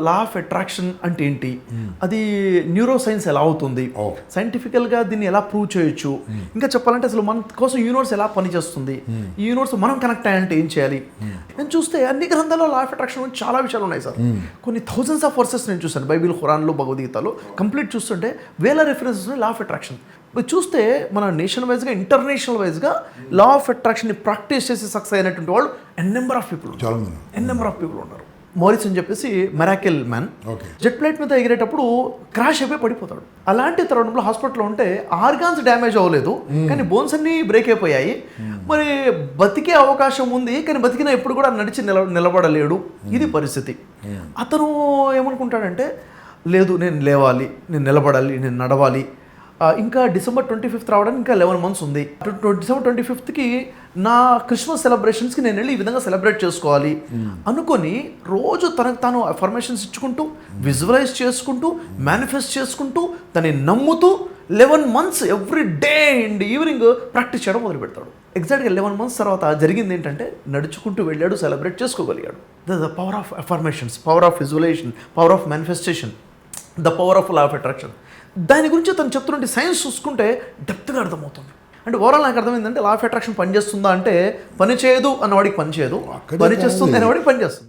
Law of attraction అంటే ఏంటి, అది న్యూరో సైన్స్ ఎలా అవుతుంది, సైంటిఫికల్గా దీన్ని ఎలా ప్రూవ్ చేయొచ్చు, ఇంకా చెప్పాలంటే అసలు మన కోసం యూనివర్స్ ఎలా పనిచేస్తుంది, ఈ యూనివర్స్ మనం కనెక్ట్ అయ్యాలంటే ఏం చేయాలి. నేను చూస్తే అన్ని గ్రంథాల్లో లా ఆఫ్ అట్రాక్షన్ గురించి చాలా విషయాలు ఉన్నాయి సార్. కొన్ని థౌజండ్స్ ఆఫ్ వర్సెస్ నేను చూసాను బైబిల్, ఖురాన్లో, భగవద్గీతలో కంప్లీట్ చూస్తుంటే వేల రెఫరెన్సెస్ లా ఆఫ్ అట్రాక్షన్. చూస్తే మన నేషన్ వైజ్గా, ఇంటర్నేషనల్ వైజ్గా లా ఆఫ్ అట్రాక్షన్ని ప్రాక్టీస్ చేసి సక్సెస్ అయినటువంటి వాళ్ళు ఎన్ నెంబర్ ఆఫ్ పీపుల్ ఉన్నారు. మోరిస్ అని చెప్పేసి మెరాకిల్ మ్యాన్ జెట్ ప్లేట్ మీద ఎగిరేటప్పుడు క్రాష్ అయిపోయి పడిపోతాడు. అలాంటి తరుణంలో హాస్పిటల్లో ఉంటే ఆర్గాన్స్ డ్యామేజ్ అవ్వలేదు, కానీ బోన్స్ అన్నీ బ్రేక్ అయిపోయాయి. మరి బతికే అవకాశం ఉంది, కానీ బతికిన ఎప్పుడు కూడా నడిచి నిలబడలేడు. ఇది పరిస్థితి. అతను ఏమనుకుంటాడంటే, లేదు నేను లేవాలి, నేను నిలబడాలి, నేను నడవాలి. ఇంకా December 25th రావడానికి ఇంకా 11 months ఉంది. December 25th నా క్రిస్మస్ సెలబ్రేషన్స్కి నేను వెళ్ళి ఈ విధంగా సెలబ్రేట్ చేసుకోవాలి అనుకొని రోజు తనకు తాను అఫర్మేషన్స్ ఇచ్చుకుంటూ, విజువలైజ్ చేసుకుంటూ, మేనిఫెస్ట్ చేసుకుంటూ, దాన్ని నమ్ముతూ 11 months every day and evening practice చేయడం మొదలు పెడతాడు. ఎగ్జాక్ట్గా 11 months తర్వాత జరిగింది ఏంటంటే, నడుచుకుంటూ వెళ్ళాడు, సెలబ్రేట్ చేసుకోగలిగాడు. The power of affirmations, power of visualization, power of manifestation, the power of law of attraction. దాని గురించి తను చెప్తున్నట్టు సైన్స్ చూసుకుంటే డెప్త్గా అర్థమవుతుంది. అంటే ఓవరాల్ నాకు అర్థమైందంటే లా ఆఫ్ అట్రాక్షన్ పనిచేస్తుందా అంటే, పని చేయదు అన్నవాడికి పని చేయదు, పని చేస్తుంది అనేవాడికి పని చేస్తుంది.